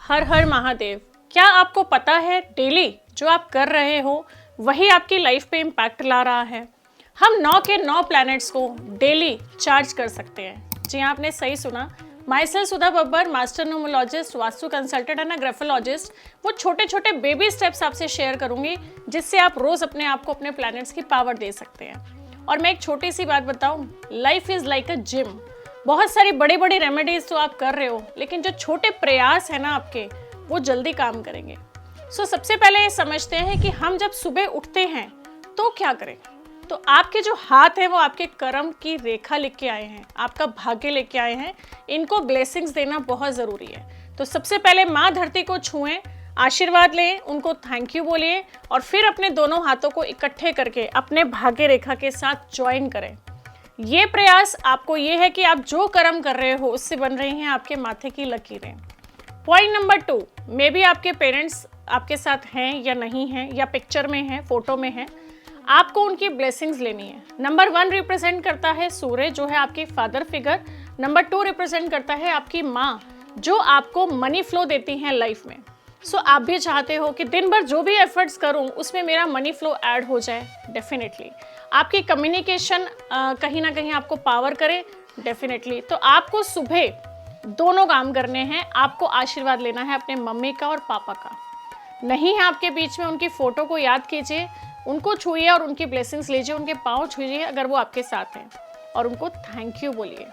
हर हर महादेव। क्या आपको पता है डेली जो आप कर रहे हो वही आपकी लाइफ पे इम्पैक्ट ला रहा है। हम 9 के 9 प्लैनेट्स को डेली चार्ज कर सकते हैं। जी हाँ, आपने सही सुना। Myself Sudha Babbar, master numerologist, vastu consultant and graphologist. वो छोटे छोटे बेबी स्टेप्स आपसे शेयर करूंगी जिससे आप रोज अपने आप को अपने प्लैनेट्स की पावर दे सकते हैं। और मैं एक छोटी सी बात बताऊं, life is like a gym. बहुत सारी बड़ी बड़ी रेमेडीज तो आप कर रहे हो, लेकिन जो छोटे प्रयास है ना आपके, वो जल्दी काम करेंगे। सबसे पहले ये समझते हैं कि हम जब सुबह उठते हैं तो क्या करें। तो आपके जो हाथ हैं वो आपके कर्म की रेखा लेके आए हैं, आपका भाग्य लेके आए हैं। इनको ब्लेसिंग्स देना बहुत ज़रूरी है। तो सबसे पहले माँ धरती को छुएं, आशीर्वाद लें, उनको थैंक यू बोलिए और फिर अपने दोनों हाथों को इकट्ठे करके अपने भाग्य रेखा के साथ ज्वाइन करें। ये प्रयास आपको ये है कि आप जो कर्म कर रहे हो उससे बन रही हैं आपके माथे की लकीरें। पॉइंट नंबर 2, मे बी आपके पेरेंट्स आपके साथ हैं या नहीं हैं, या पिक्चर में हैं, फोटो में हैं, आपको उनकी ब्लेसिंग्स लेनी है। नंबर 1 रिप्रेजेंट करता है सूर्य, जो है आपकी फादर फिगर। नंबर 2 रिप्रेजेंट करता है आपकी माँ, जो आपको मनी फ्लो देती हैं लाइफ में। आप भी चाहते हो कि दिन भर जो भी एफर्ट्स करूं उसमें मेरा मनी फ्लो ऐड हो जाए। डेफिनेटली आपकी कम्युनिकेशन कहीं ना कहीं आपको पावर करे। डेफिनेटली तो आपको सुबह दोनों काम करने हैं। आपको आशीर्वाद लेना है अपने मम्मी का और पापा का। नहीं है आपके बीच में, उनकी फोटो को याद कीजिए, उनको छूइए और उनकी ब्लेसिंग्स लीजिए, उनके पाँव छूइए अगर वो आपके साथ हैं और उनको थैंक यू बोलिए।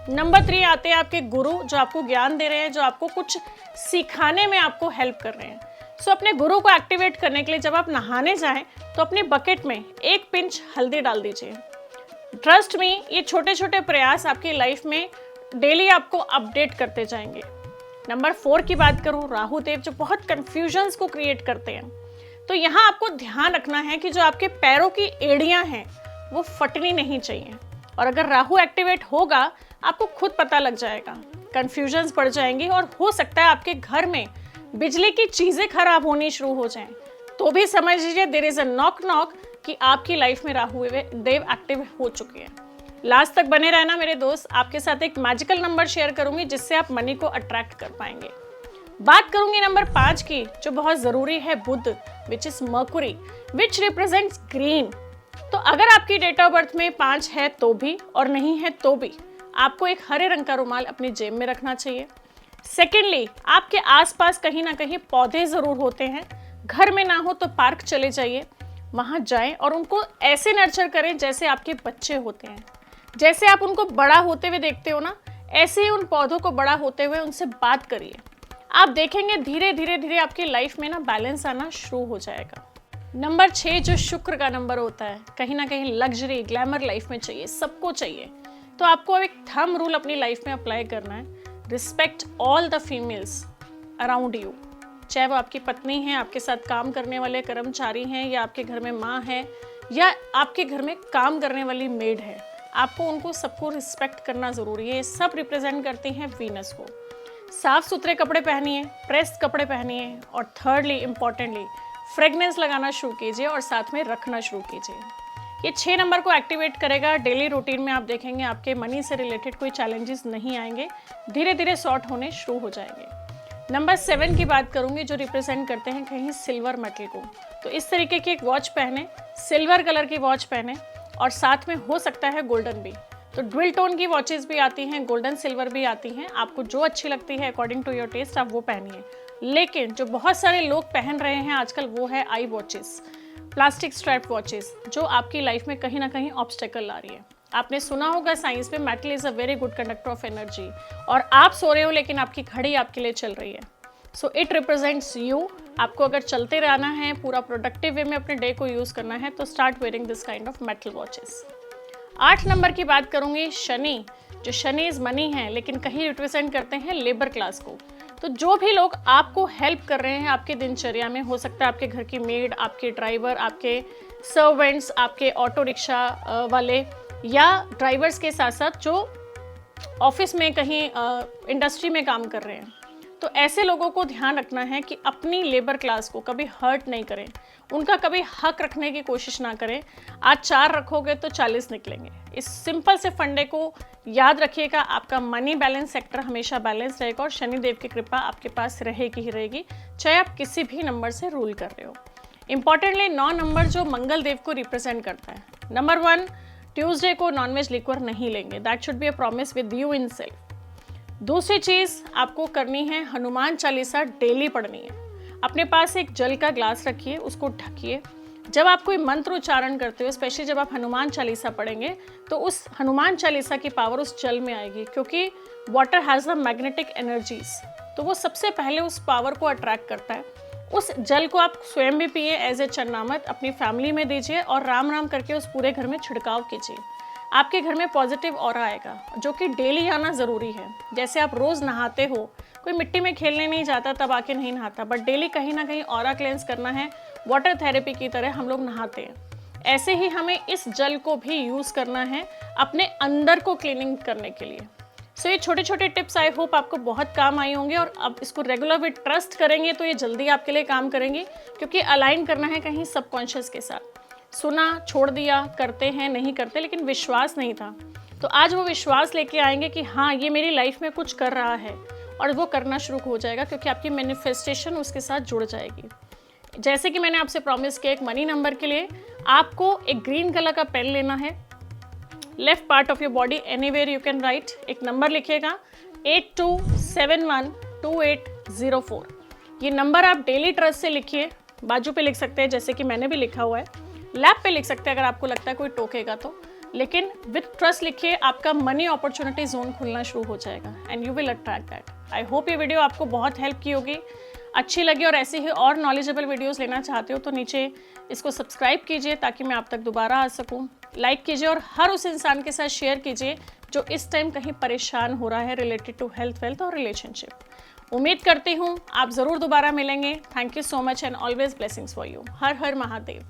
नंबर 3 आते हैं आपके गुरु, जो आपको ज्ञान दे रहे हैं, जो आपको कुछ सिखाने में आपको हेल्प कर रहे हैं। अपने गुरु को एक्टिवेट करने के लिए जब आप नहाने जाएं तो अपनी बकेट में 1 पिंच हल्दी डाल दीजिए। ट्रस्ट मी, ये छोटे छोटे प्रयास आपकी लाइफ में डेली आपको अपडेट करते जाएंगे। नंबर 4 की बात करूं, राहु देव, जो बहुत कंफ्यूजन्स को क्रिएट करते हैं। तो यहाँ आपको ध्यान रखना है कि जो आपके पैरों की एड़ियां हैं वो फटनी नहीं चाहिए। और अगर राहु एक्टिवेट होगा आपको खुद पता लग जाएगा, कंफ्यूजन्स बढ़ जाएंगी और हो सकता है आपके घर में बिजली की चीजें खराब होनी शुरू हो जाएं। तो भी समझ लीजिए there is a knock knock कि आपकी लाइफ में राहु देव एक्टिव हो चुके हैं। लास्ट तक बने रहना मेरे दोस्त, आपके साथ एक मैजिकल नंबर शेयर करूंगी जिससे आप मनी को अट्रैक्ट कर पाएंगे। बात करूंगी नंबर 5 की, जो बहुत जरूरी है, बुध, which is Mercury, which represents green. तो अगर आपकी डेट ऑफ बर्थ में 5 है तो भी और नहीं है तो भी आपको एक हरे रंग का रुमाल अपनी जेब में रखना चाहिए। सेकेंडली, आपके आसपास कहीं ना कहीं पौधे जरूर होते हैं। घर में ना हो तो पार्क चले जाइए, वहां जाएं और उनको ऐसे नर्चर करें जैसे आपके बच्चे होते हैं। जैसे आप उनको बड़ा होते हुए देखते हो ना, ऐसे ही उन पौधों को बड़ा होते हुए उनसे बात करिए। आप देखेंगे धीरे धीरे धीरे आपकी लाइफ में ना बैलेंस आना शुरू हो जाएगा। नंबर 6 जो शुक्र का नंबर होता है, कहीं ना कहीं लग्जरी ग्लैमर लाइफ में चाहिए, सबको चाहिए। तो आपको अब एक थंब रूल अपनी लाइफ में अप्लाई करना है, respect all the females around you. चाहे वो आपकी पत्नी है, आपके साथ काम करने वाले कर्मचारी हैं, या आपके घर में माँ है, या आपके घर में काम करने वाली मेड है, आपको उनको सबको रिस्पेक्ट करना ज़रूरी है। सब रिप्रेजेंट करती हैं वीनस को। साफ सुथरे कपड़े पहनिए, प्रेस्ड कपड़े पहनिए और थर्डली इम्पॉर्टेंटली फ्रेगनेंस लगाना शुरू कीजिए और साथ में रखना शुरू कीजिए। ये 6 नंबर को एक्टिवेट करेगा। डेली रूटीन में आप देखेंगे आपके मनी से रिलेटेड कोई चैलेंजेस नहीं आएंगे, धीरे धीरे सॉर्ट होने शुरू हो जाएंगे। नंबर 7 की बात करूंगी, जो रिप्रेजेंट करते हैं कहीं सिल्वर मेटल को। तो इस तरीके की एक वॉच पहने, सिल्वर कलर की वॉच पहने और साथ में हो सकता है गोल्डन भी। तो ड्विल टोन की वॉचेस भी आती हैं, गोल्डन सिल्वर भी आती हैं। आपको जो अच्छी लगती है अकॉर्डिंग टू योर टेस्ट आप वो पहनिए। लेकिन जो बहुत सारे लोग पहन रहे हैं आजकल वो है आई वॉचेस, प्लास्टिक स्ट्रैप वॉचेस, जो आपकी लाइफ में कहीं ना कहीं ऑब्स्टेकल ला रही है। आपने सुना होगा साइंस में metal is a very good conductor of energy. और आप सो रहे हो लेकिन आपकी घड़ी आपके लिए चल रही है। It represents you. आपको अगर चलते रहना है, पूरा प्रोडक्टिव वे में अपने डे को यूज करना है, तो start wearing this kind of metal watches. 8 number की बात करूंगी, शनि, जो शनि इज मनी है लेकिन कहीं रिप्रेजेंट करते हैं लेबर क्लास को। तो जो भी लोग आपको हेल्प कर रहे हैं आपके दिनचर्या में, हो सकता है आपके घर की मेड, आपके ड्राइवर, आपके सर्वेंट्स, आपके ऑटो रिक्शा वाले, या ड्राइवर्स के साथ साथ जो ऑफिस में कहीं इंडस्ट्री में काम कर रहे हैं, तो ऐसे लोगों को ध्यान रखना है कि अपनी लेबर क्लास को कभी हर्ट नहीं करें, उनका कभी हक रखने की कोशिश ना करें। आज 4 रखोगे तो 40 निकलेंगे। इस सिंपल से फंडे को याद रखिएगा। आपका मनी बैलेंस सेक्टर हमेशा बैलेंस रहेगा और शनिदेव की कृपा आपके पास रहेगी ही रहेगी, चाहे आप किसी भी नंबर से रूल कर रहे हो। इंपॉर्टेंटली 9 नंबर जो मंगल देव को रिप्रेजेंट करता है। नंबर 1, ट्यूसडे को नॉनवेज लिक्वर नहीं लेंगे। That should be a promise with you in self. दूसरी चीज़ आपको करनी है, हनुमान चालीसा डेली पढ़नी है। अपने पास एक जल का ग्लास रखिए, उसको ढकिए। जब आप कोई मंत्र उच्चारण करते हो, स्पेशली जब आप हनुमान चालीसा पढ़ेंगे, तो उस हनुमान चालीसा की पावर उस जल में आएगी, क्योंकि water has the magnetic energies, तो वो सबसे पहले उस पावर को अट्रैक्ट करता है। उस जल को आप स्वयं भी पिए, एज ए चरनामत अपनी फैमिली में दीजिए और राम राम करके उस पूरे घर में छिड़काव कीजिए। आपके घर में पॉजिटिव ऑरा आएगा, जो कि डेली आना ज़रूरी है। जैसे आप रोज़ नहाते हो, कोई मिट्टी में खेलने नहीं जाता तब आके नहीं नहाता, बट डेली कहीं ना कहीं ऑरा क्लेंस करना है। वाटर थेरेपी की तरह हम लोग नहाते हैं, ऐसे ही हमें इस जल को भी यूज़ करना है अपने अंदर को क्लीनिंग करने के लिए। सो ये छोटे छोटे टिप्स आई होप आपको बहुत काम आई होंगे, और अब इसको रेगुलर विद ट्रस्ट करेंगे तो ये जल्दी आपके लिए काम करेंगे, क्योंकि अलाइन करना है कहीं सबकॉन्शियस के साथ। सुना, छोड़ दिया, करते हैं, नहीं करते, लेकिन विश्वास नहीं था। तो आज वो विश्वास लेके आएंगे कि हाँ, ये मेरी लाइफ में कुछ कर रहा है, और वो करना शुरू हो जाएगा, क्योंकि आपकी मैनिफेस्टेशन उसके साथ जुड़ जाएगी। जैसे कि मैंने आपसे प्रॉमिस किया, एक मनी नंबर के लिए आपको एक ग्रीन कलर का पेन लेना है। Left part of your body anywhere you can write, एक नंबर लिखिएगा 82712804। ये नंबर आप डेली ट्रस्ट से लिखिए, बाजू पे लिख सकते हैं जैसे कि मैंने भी लिखा हुआ है, लैप पे लिख सकते हैं अगर आपको लगता है कोई टोकेगा तो, लेकिन विद ट्रस्ट लिखिए। आपका मनी अपॉर्चुनिटी जोन खुलना शुरू हो जाएगा and you will attract that. I hope ये वीडियो आपको बहुत हेल्प की होगी, अच्छी लगी, और ऐसे ही और नॉलेजेबल वीडियोस लेना चाहते हो तो नीचे इसको सब्सक्राइब कीजिए ताकि मैं आप तक दोबारा आ सकूं। लाइक कीजिए और हर उस इंसान के साथ शेयर कीजिए जो इस टाइम कहीं परेशान हो रहा है रिलेटेड टू हेल्थ, वेल्थ और रिलेशनशिप। उम्मीद करती हूँ आप ज़रूर दोबारा मिलेंगे। Thank you so much and always blessings for you. Her her Mahadev.